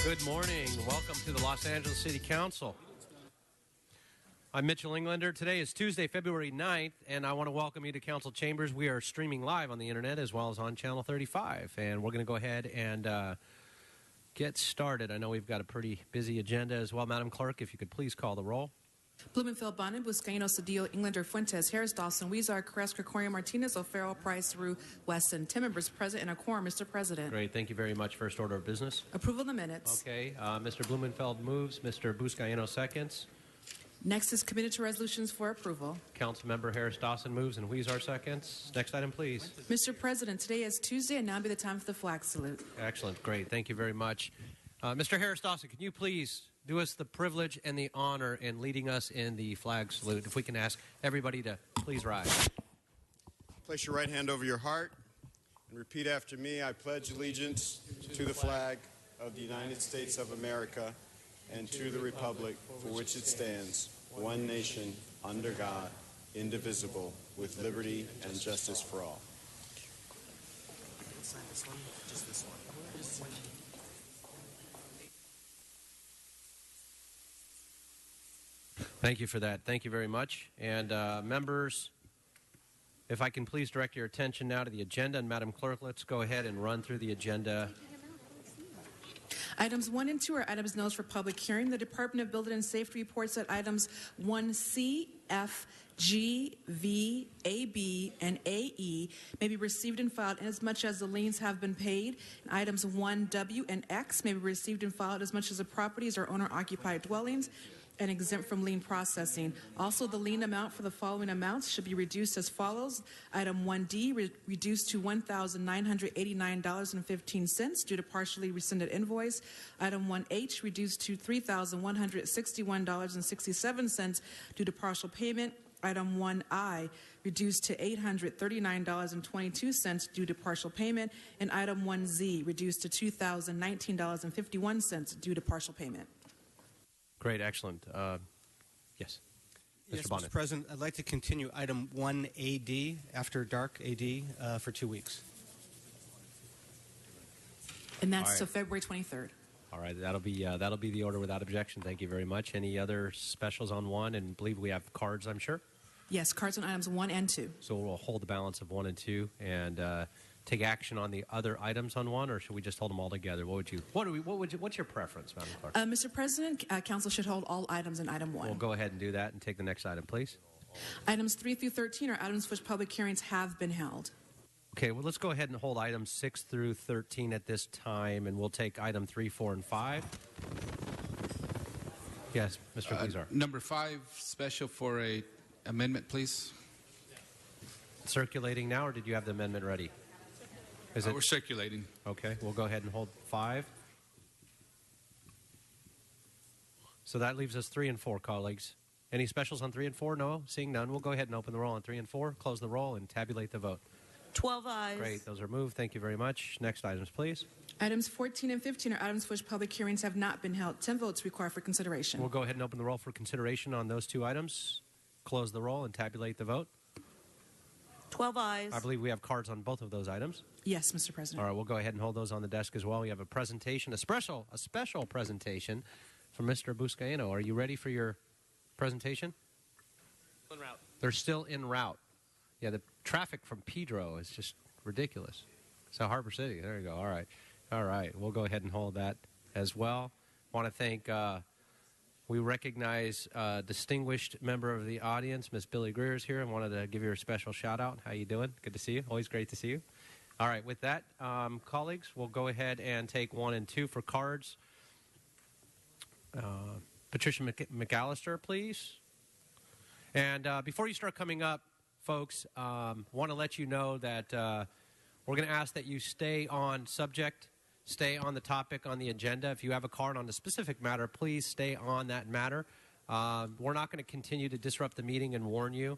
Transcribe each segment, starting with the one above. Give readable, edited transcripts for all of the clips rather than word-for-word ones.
Good morning. Welcome to the Los Angeles City Council. I'm Mitchell Englander. Today is Tuesday, February 9th, and I want to welcome you to Council Chambers. We are streaming live on the internet as well as on Channel 35, and we're going to go ahead and get started. I know we've got a pretty busy agenda as well. Madam Clerk, if you could please call the roll. Blumenfeld, Bonin, Buscaino, Cedillo, Englander, Fuentes, Harris, Dawson, Weezer, Caress, Krikoria, Martinez, O'Farrell, Price, Rue, Weston. 10 members present and a quorum, Mr. President. Great. Thank you very much. First order of business. Approval of the minutes. Okay. Mr. Blumenfeld moves. Mr. Buscaino seconds. Next is committed to resolutions for approval. Councilmember Harris Dawson moves and Weezer seconds. Next item, please. Mr. President, today is Tuesday, and now be the time for the flag salute. Excellent. Great. Thank you very much. Mr. Harris Dawson, can you please do us the privilege and the honor in leading us in the flag salute? If we can ask everybody to please rise. Place your right hand over your heart and repeat after me. I pledge allegiance to the flag of the United States of America and to the republic for which it stands, one nation, under God, indivisible, with liberty and justice for all. Sign this one, just this one. Thank you for that. Thank you very much. And members, if I can please direct your attention now to the agenda. And Madam Clerk, let's go ahead and run through the agenda. Items 1 and 2 are items noticed for public hearing. The Department of Building and Safety reports that items 1C, F, G, V, A, B, and AE may be received and filed inasmuch as the liens have been paid. And items 1W and X may be received and filed as much as the properties are owner-occupied dwellings and exempt from lien processing. Also, the lien amount for the following amounts should be reduced as follows. Item 1D, reduced to $1,989.15 due to partially rescinded invoice. Item 1H, reduced to $3,161.67 due to partial payment. Item 1I, reduced to $839.22 due to partial payment. And item 1Z, reduced to $2,019.51 due to partial payment. Great, excellent. Yes. Yes, Mr. Mr. President, I'd like to continue item 1AD, after dark AD, for 2 weeks. And that's till February 23rd. All right, that'll be the order without objection. Thank you very much. Any other specials on 1? And I believe we have cards, I'm sure. Yes, cards on items 1 and 2. So we'll hold the balance of 1 and 2 and take action on the other items on 1, or should we just hold them all together? What's your preference, Madam Clerk? Mr. President, Council should hold all items in item 1. We'll go ahead and do that and take the next item, please. Items 3 through 13 are items for which public hearings have been held. Okay, well, let's go ahead and hold items 6 through 13 at this time, and we'll take item 3, 4, and 5. Yes, Mr. Weezer. Number 5, special for a amendment, please. Circulating now, or did you have the amendment ready? We're circulating. Okay, we'll go ahead and hold 5. So that leaves us 3 and 4, colleagues. Any specials on 3 and 4? No? Seeing none, we'll go ahead and open the roll on 3 and 4, close the roll, and tabulate the vote. 12 ayes. Great, those are moved. Thank you very much. Next items, please. Items 14 and 15 are items for which public hearings have not been held. 10 votes required for consideration. We'll go ahead and open the roll for consideration on those 2 items, close the roll, and tabulate the vote. 12 ayes. I believe we have cards on both of those items. Yes, Mr. President. All right, we'll go ahead and hold those on the desk as well. We have a presentation, a special presentation from Mr. Buscaino. Are you ready for your presentation? En route. They're still en route. Yeah, the traffic from Pedro is just ridiculous. So Harbor City, there you go. All right. We'll go ahead and hold that as well. Want to thank, we recognize a distinguished member of the audience, Miss Billy Greer is here. I wanted to give you a special shout out. How you doing? Good to see you. Always great to see you. All right, with that, colleagues, we'll go ahead and take 1 and 2 for cards. Patricia McAllister, please. And before you start coming up, folks, want to let you know that we're going to ask that you stay on subject, stay on the topic on the agenda. If you have a card on a specific matter, please stay on that matter. We're not going to continue to disrupt the meeting and warn you.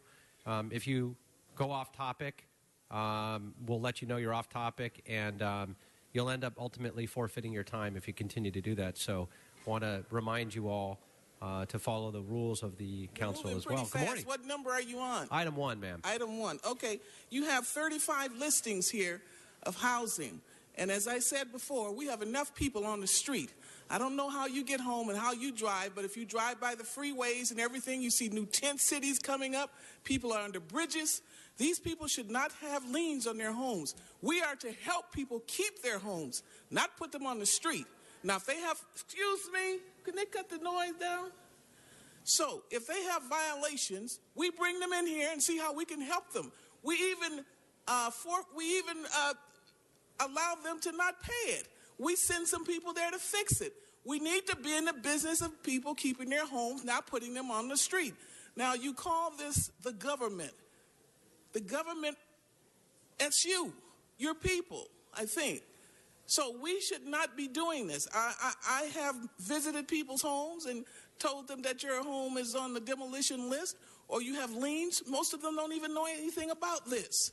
If you go off topic, we'll let you know you're off topic, and you'll end up ultimately forfeiting your time if you continue to do that. So I want to remind you all to follow the rules of the council as well. Good morning. What number are you on? Item 1, ma'am. Item 1. Okay. You have 35 listings here of housing. And as I said before, we have enough people on the street. I don't know how you get home and how you drive, but if you drive by the freeways and everything, you see new tent cities coming up. People are under bridges. These people should not have liens on their homes. We are to help people keep their homes, not put them on the street. Now, if they have, excuse me, can they cut the noise down? So, if they have violations, we bring them in here and see how we can help them. We even allow them to not pay it. We send some people there to fix it. We need to be in the business of people keeping their homes, not putting them on the street. Now, you call this the government. The government, that's you, your people, I think. So we should not be doing this. I have visited people's homes and told them that your home is on the demolition list or you have liens. Most of them don't even know anything about this.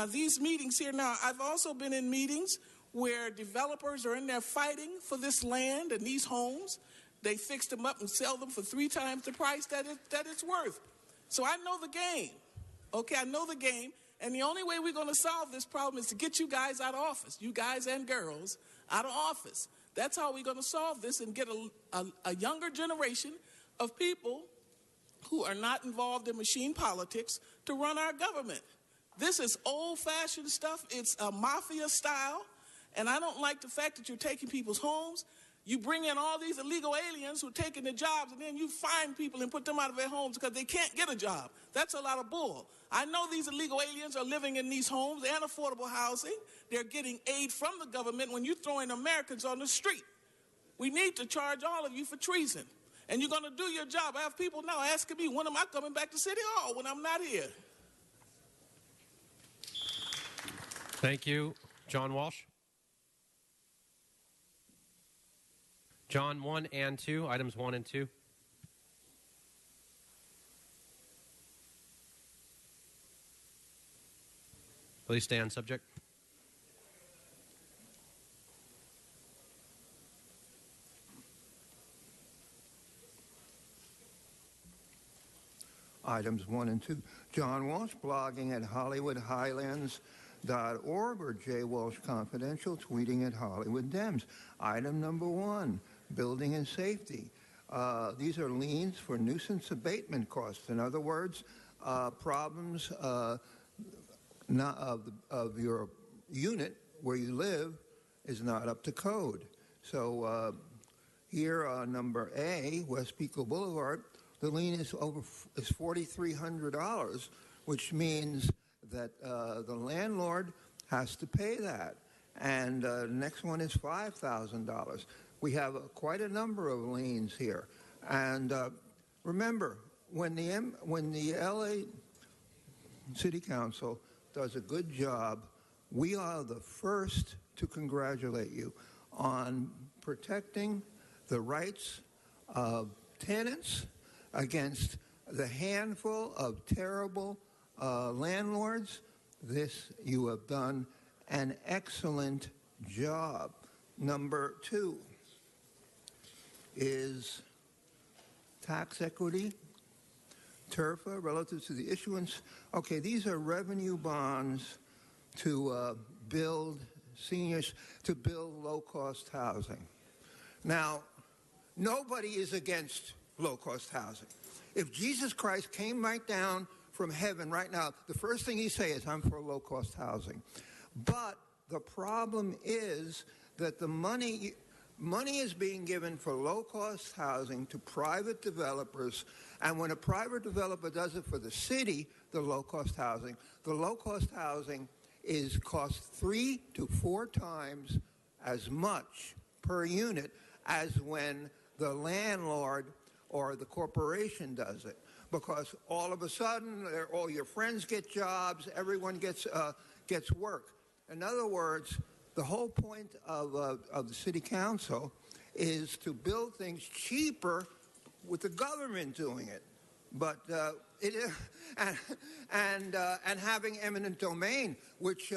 These meetings here now, I've also been in meetings where developers are in there fighting for this land and these homes. They fix them up and sell them for 3 times the price that it's worth. So I know the game. Okay, I know the game. And the only way we're going to solve this problem is to get you guys out of office, you guys and girls out of office. That's how we're going to solve this and get a younger generation of people who are not involved in machine politics to run our government. This is old-fashioned stuff. It's a mafia style. And I don't like the fact that you're taking people's homes. You bring in all these illegal aliens who are taking the jobs, and then you fine people and put them out of their homes because they can't get a job. That's a lot of bull. I know these illegal aliens are living in these homes and affordable housing. They're getting aid from the government when you're throwing Americans on the street. We need to charge all of you for treason. And you're going to do your job. I have people now asking me, when am I coming back to City Hall when I'm not here? Thank you. John Walsh. John 1 and 2, items 1 and 2. Please stand, subject. Items 1 and 2. John Walsh, blogging at HollywoodHighlands.org or J. Walsh Confidential, tweeting at Hollywood Dems. Item number 1, building and safety. These are liens for nuisance abatement costs. In other words, problems not of your unit where you live is not up to code. So here on number A, West Pico Boulevard, the lien is $4,300, which means that the landlord has to pay that. And the next one is $5,000. We have quite a number of liens here. And remember, when the LA City Council does a good job, we are the first to congratulate you on protecting the rights of tenants against the handful of terrible landlords. This, you have done an excellent job. Number 2 is tax equity, TRFA, relative to the issuance. Okay, these are revenue bonds to build seniors, to build low-cost housing. Now, nobody is against low-cost housing. If Jesus Christ came right down from heaven right now, the first thing he'd say is, I'm for low-cost housing. But the problem is that the money is being given for low-cost housing to private developers, and when a private developer does it for the city, the low-cost housing costs 3 to 4 times as much per unit as when the landlord or the corporation does it, because all of a sudden all your friends get jobs, everyone gets work. In other words, the whole point of the city council is to build things cheaper with the government doing it, but and having eminent domain, which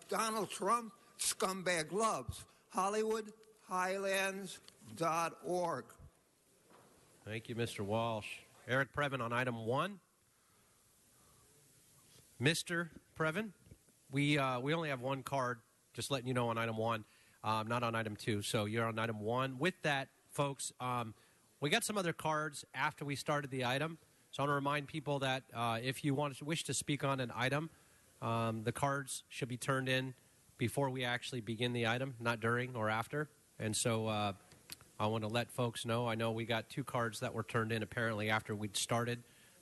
Donald Trump scumbag loves. HollywoodHighlands.org. Thank you, Mr. Walsh. Eric Previn on item 1. Mr. Previn, we only have one card Just letting you know on item 1, not on item 2. So you're on item 1. With that, folks, we got some other cards after we started the item. So I want to remind people that if you wish to speak on an item, the cards should be turned in before we actually begin the item, not during or after. And so I want to let folks know. I know we got 2 cards that were turned in apparently after we'd started,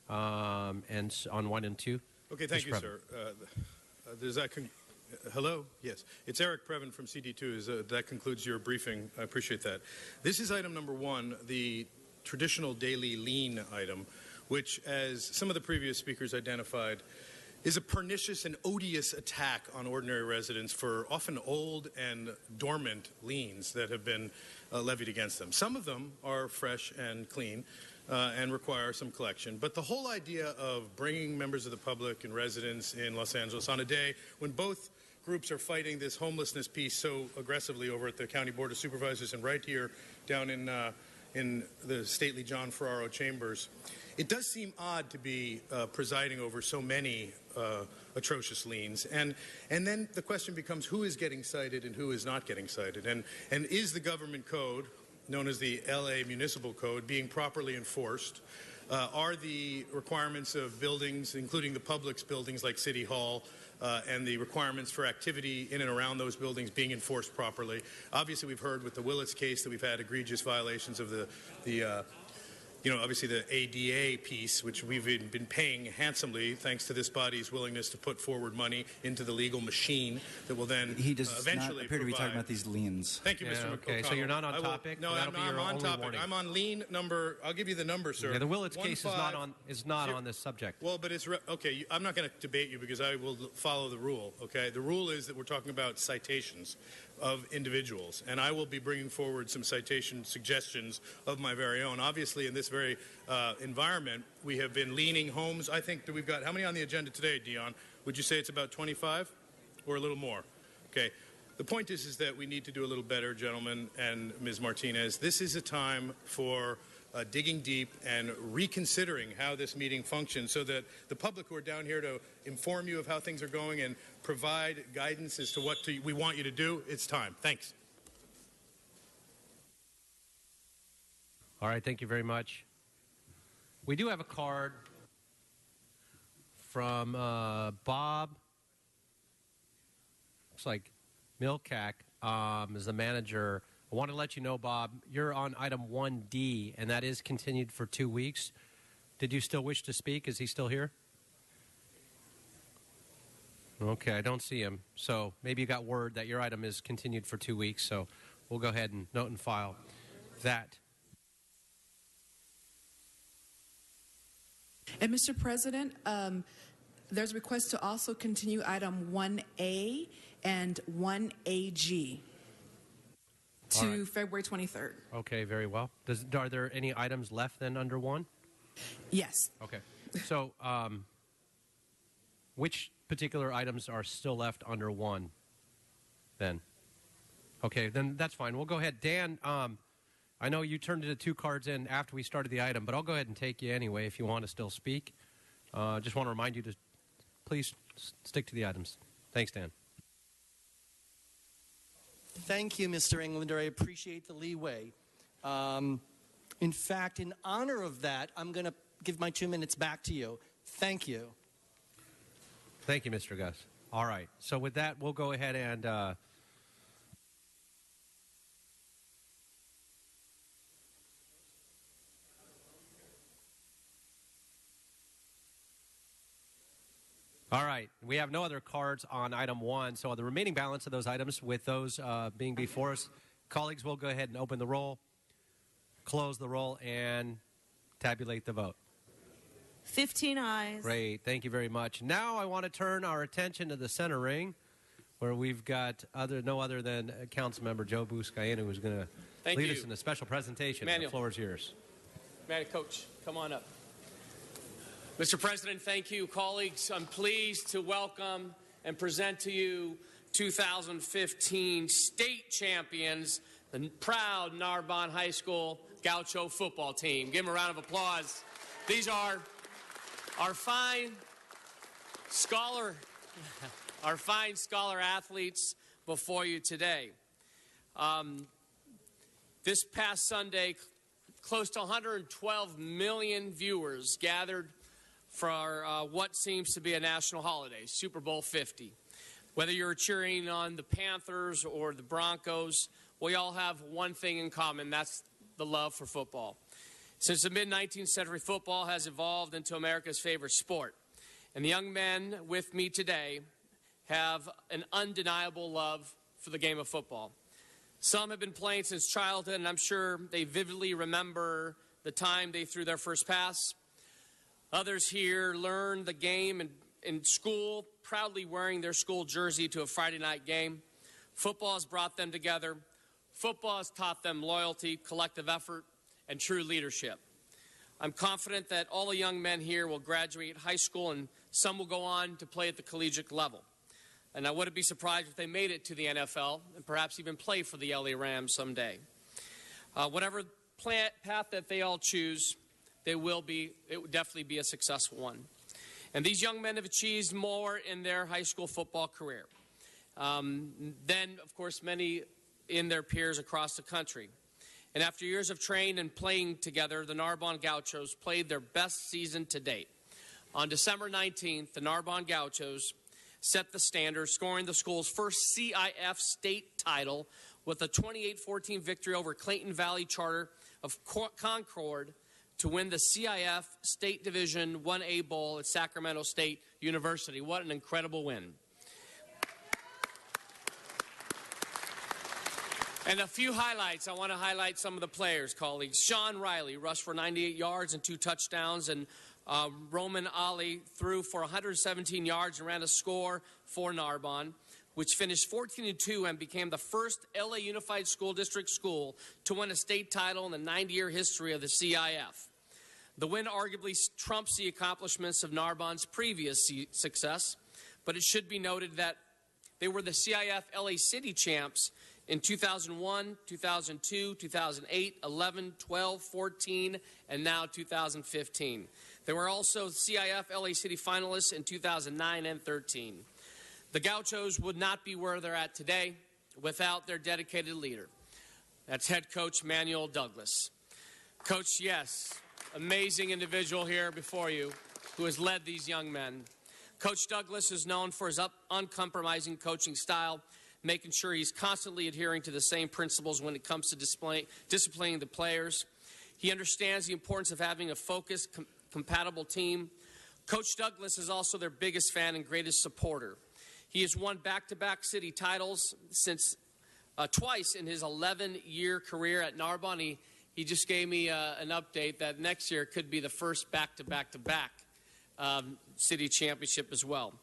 and on 1 and 2. Okay, thank you, sir. Does that hello? Yes. It's Eric Previn from CD2. That concludes your briefing. I appreciate that. This is item number 1, the traditional daily lien item, which, as some of the previous speakers identified, is a pernicious and odious attack on ordinary residents for often old and dormant liens that have been levied against them. Some of them are fresh and clean and require some collection. But the whole idea of bringing members of the public and residents in Los Angeles on a day when both groups are fighting this homelessness piece so aggressively over at the County Board of Supervisors and right here down in the stately John Ferraro chambers, it does seem odd to be presiding over so many atrocious liens. And then the question becomes, who is getting cited and who is not getting cited? And is the government code, known as the LA Municipal Code, being properly enforced? Are the requirements of buildings, including the public's buildings like City Hall, and the requirements for activity in and around those buildings being enforced properly? Obviously, we've heard with the Willits case that we've had egregious violations of obviously the ADA piece, which we've been paying handsomely thanks to this body's willingness to put forward money into the legal machine that will then he does eventually not appear to be talking about these liens. Thank you, Mr. Okay, O'Connell. so you're not on topic? No, I'm on topic. Warning. I'm on lien number. I'll give you the number, sir. Yeah, the Willits case is not on this subject. Well, but it's okay. I'm not going to debate you because I will follow the rule. Okay, the rule is that we're talking about citations of individuals, and I will be bringing forward some citation suggestions of my very own. Obviously, in this very environment, we have been leaning homes. I think that we've got, how many on the agenda today, Dion? Would you say it's about 25 or a little more? Okay. The point is that we need to do a little better, gentlemen and Ms. Martinez. This is a time for digging deep and reconsidering how this meeting functions so that the public who are down here to inform you of how things are going and provide guidance as to what we want you to do, it's time. Thanks. All right, thank you very much. We do have a card from Bob, looks like Milkak, is the manager. I want to let you know, Bob, you're on item 1D, and that is continued for 2 weeks. Did you still wish to speak? Is he still here? Okay, I don't see him. So maybe you got word that your item is continued for 2 weeks, so we'll go ahead and note and file that. And Mr. President, there's a request to also continue item 1A and 1AG to February 23rd. Okay, very well. Are there any items left then under 1? Yes. Okay. So which particular items are still left under 1 then? Okay, then that's fine. We'll go ahead. Dan, I know you turned the 2 cards in after we started the item, but I'll go ahead and take you anyway if you want to still speak. Just want to remind you to please stick to the items. Thanks, Dan. Thank you, Mr. Englander. I appreciate the leeway. In fact, in honor of that, I'm going to give my 2 minutes back to you. Thank you. Thank you, Mr. Gus. All right. So with that, we'll go ahead and... All right. We have no other cards on item 1. So the remaining balance of those items, with those being before us, colleagues will go ahead and open the roll, close the roll, and tabulate the vote. 15 ayes. Great. Thank you very much. Now I want to turn our attention to the center ring, where we've got no other than Councilmember Joe Buscaino, who's going to lead us in a special presentation. The floor is yours. Coach, come on up. Mr. President, thank you. Colleagues, I'm pleased to welcome and present to you 2015 state champions, the proud Narbonne High School Gaucho football team. Give them a round of applause. These are our fine scholar our fine scholar athletes before you today. This past Sunday, close to 112 million viewers gathered for what seems to be a national holiday, Super Bowl 50. Whether you're cheering on the Panthers or the Broncos, we all have one thing in common, that's the love for football. Since the mid-19th century, football has evolved into America's favorite sport. And the young men with me today have an undeniable love for the game of football. Some have been playing since childhood, and I'm sure they vividly remember the time they threw their first pass. Others here learned the game in school, proudly wearing their school jersey to a Friday night game. Football has brought them together. Football has taught them loyalty, collective effort, and true leadership. I'm confident that all the young men here will graduate high school, and some will go on to play at the collegiate level. And I wouldn't be surprised if they made it to the NFL and perhaps even play for the LA Rams someday. Whatever path that they all choose, it will definitely be a successful one. And these young men have achieved more in their high school football career than, of course, many in their peers across the country. And after years of training and playing together, the Narbonne Gauchos played their best season to date. On December 19th, the Narbonne Gauchos set the standard, scoring the school's first CIF state title with a 28-14 victory over Clayton Valley Charter of Concord to win the CIF State Division 1A Bowl at Sacramento State University. What an incredible win. And a few highlights. I want to highlight some of the players, colleagues. Sean Riley rushed for 98 yards and 2 touchdowns, and Roman Ali threw for 117 yards and ran a score for Narbonne, which finished 14-2 and became the first LA Unified School District school to win a state title in the 90-year history of the CIF. The win arguably trumps the accomplishments of Narbonne's previous success, but it should be noted that they were the CIF LA City champs in 2001, 2002, 2008, 11, 12, 14, and now 2015. They were also CIF LA City finalists in 2009 and 13. The Gauchos would not be where they're at today without their dedicated leader. That's head coach Manuel Douglas. Coach, yes, amazing individual here before you who has led these young men. Coach Douglas is known for his uncompromising coaching style, making sure he's constantly adhering to the same principles when it comes to disciplining the players. He understands the importance of having a focused, compatible team. Coach Douglas is also their biggest fan and greatest supporter. He has won back-to-back city titles since twice in his 11-year career at Narbonne. He just gave me an update that next year could be the first back-to-back-to-back city championship as well.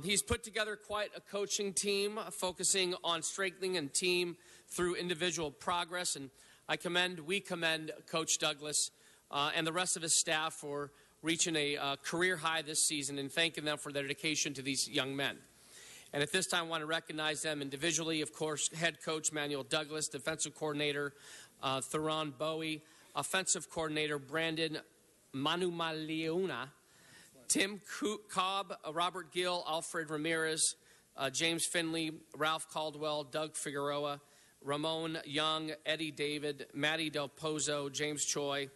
He's put together quite a coaching team, focusing on strengthening a team through individual progress, and we commend Coach Douglas and the rest of his staff for reaching a career high this season and thanking them for their dedication to these young men. And at this time, I want to recognize them individually. Of course, head coach Manuel Douglas, defensive coordinator Theron Bowie, offensive coordinator Brandon Manumaleuna, Tim Cobb, Robert Gill, Alfred Ramirez, James Finley, Ralph Caldwell, Doug Figueroa, Ramon Young, Eddie David, Matty Del Pozo, James Choi,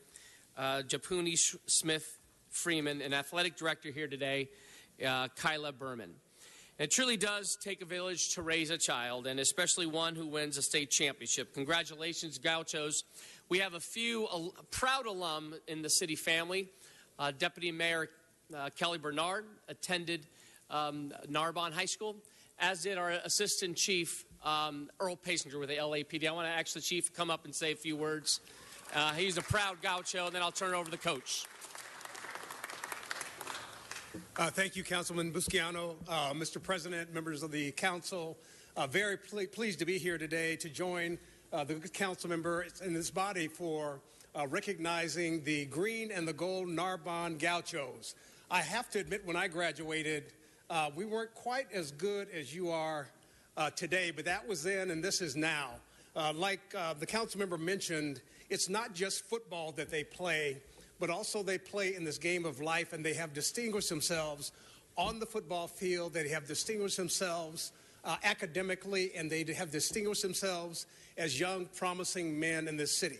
Japuni Smith Freeman, and athletic director here today, Kyla Berman. It truly does take a village to raise a child, and especially one who wins a state championship. Congratulations, Gauchos. We have a few proud alum in the city family. Deputy Mayor Kelly Bernard attended Narbonne High School, as did our Assistant Chief Earl Pasinger with the LAPD. I want to ask the Chief to come up and say a few words. He's a proud Gaucho, and then I'll turn it over to the coach. Thank you, Councilman Busciano. Mr. President, members of the council, very pleased to be here today to join the council members in this body for recognizing the green and the gold Narbonne Gauchos. I have to admit, when I graduated, we weren't quite as good as you are today, but that was then and this is now. Like the council member mentioned, it's not just football that they play, but also they play in this game of life, and they have distinguished themselves on the football field. They have distinguished themselves academically, and they have distinguished themselves as young, promising men in this city.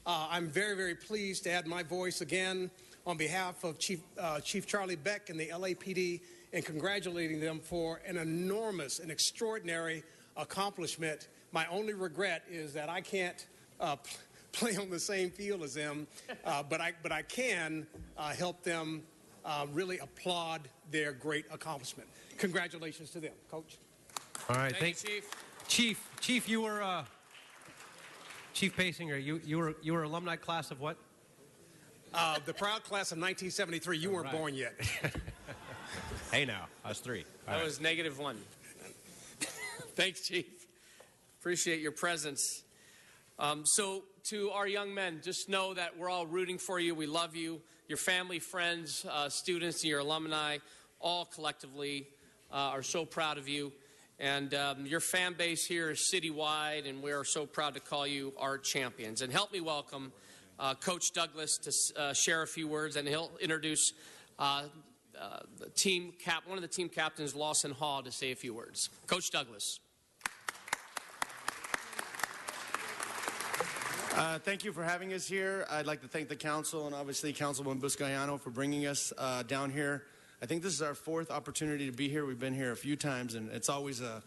I'm very, very pleased to add my voice again on behalf of Chief Charlie Beck and the LAPD in congratulating them for an enormous and extraordinary accomplishment. My only regret is that I can't play on the same field as them, but I can help them really applaud their great accomplishment. Congratulations to them, Coach. All right, Thank you, Chief. Chief, you were Chief Pasinger. You were alumni class of what? The proud class of 1973. You weren't born yet. Hey, now us three. That was -1. Thanks, Chief. Appreciate your presence. So to our young men, just know that we're all rooting for you. We love you. Your family, friends, students, and your alumni, all collectively are so proud of you. And your fan base here is citywide, and we are so proud to call you our champions. And help me welcome Coach Douglas to share a few words, and he'll introduce one of the team captains, Lawson Hall, to say a few words. Coach Douglas. Thank you for having us here. I'd like to thank the council and obviously Councilman Buscaino for bringing us down here. I think this is our 4th opportunity to be here. We've been here a few times, and it's always a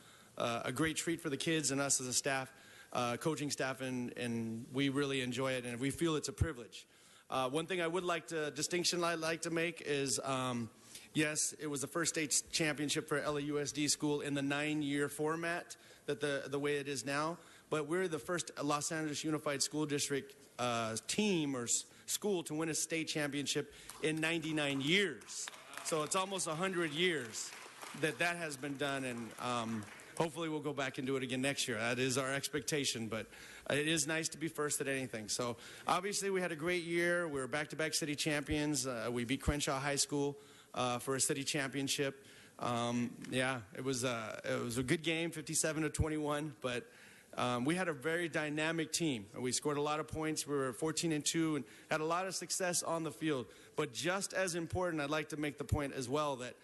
great treat for the kids and us as a staff, coaching staff, and we really enjoy it, and we feel it's a privilege. One thing I would like to, distinction I'd like to make is, yes, it was the first state championship for LAUSD school in the 9-year format, that the way it is now. But we're the first Los Angeles Unified School District team or school to win a state championship in 99 years. So it's almost 100 years that has been done, and hopefully we'll go back and do it again next year. That is our expectation, but it is nice to be first at anything. So obviously we had a great year. We were back-to-back city champions. We beat Crenshaw High School for a city championship. Yeah, it was a good game, 57-21, but we had a very dynamic team. We scored a lot of points. We were 14-2 and had a lot of success on the field. But just as important, I'd like to make the point as well that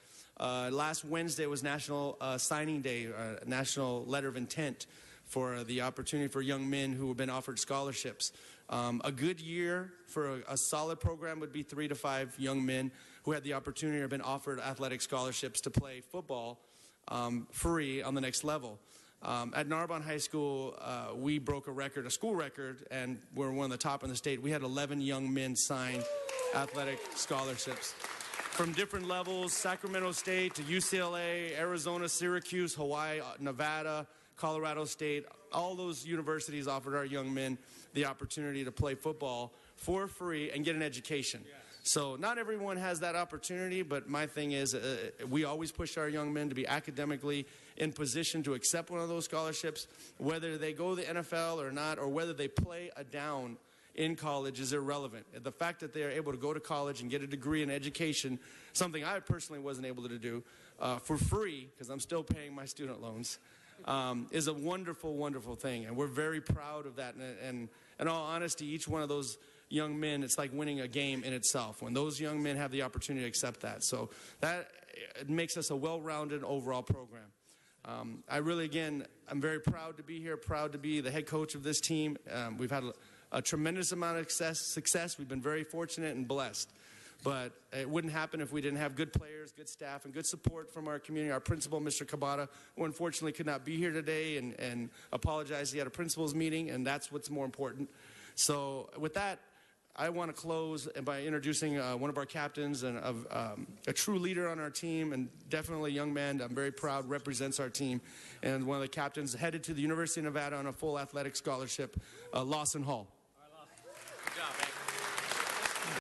last Wednesday was National Signing Day, National Letter of Intent for the opportunity for young men who have been offered scholarships. A good year for a solid program would be 3 to 5 young men who had the opportunity or been offered athletic scholarships to play football free on the next level. At Narbonne High School, we broke a school record, and we're one of the top in the state. We had 11 young men sign athletic scholarships from different levels, Sacramento State to UCLA, Arizona, Syracuse, Hawaii, Nevada, Colorado State. All those universities offered our young men the opportunity to play football for free and get an education. So not everyone has that opportunity, but my thing is we always push our young men to be academically in position to accept one of those scholarships, whether they go to the NFL or not, or whether they play a down in college is irrelevant. The fact that they are able to go to college and get a degree in education, something I personally wasn't able to do for free, because I'm still paying my student loans, is a wonderful, wonderful thing. And we're very proud of that. And in all honesty, each one of those young men, it's like winning a game in itself when those young men have the opportunity to accept that. So that it makes us a well-rounded overall program. I really, again, I'm very proud to be here, proud to be the head coach of this team. We've had a tremendous amount of success. We've been very fortunate and blessed. But it wouldn't happen if we didn't have good players, good staff, and good support from our community. Our principal, Mr. Cabada, who unfortunately could not be here today and apologized. He had a principal's meeting, and that's what's more important. So with that, I want to close by introducing one of our captains and a true leader on our team, and definitely a young man I'm very proud represents our team, and one of the captains headed to the University of Nevada on a full athletic scholarship, Lawson Hall. Good job, man.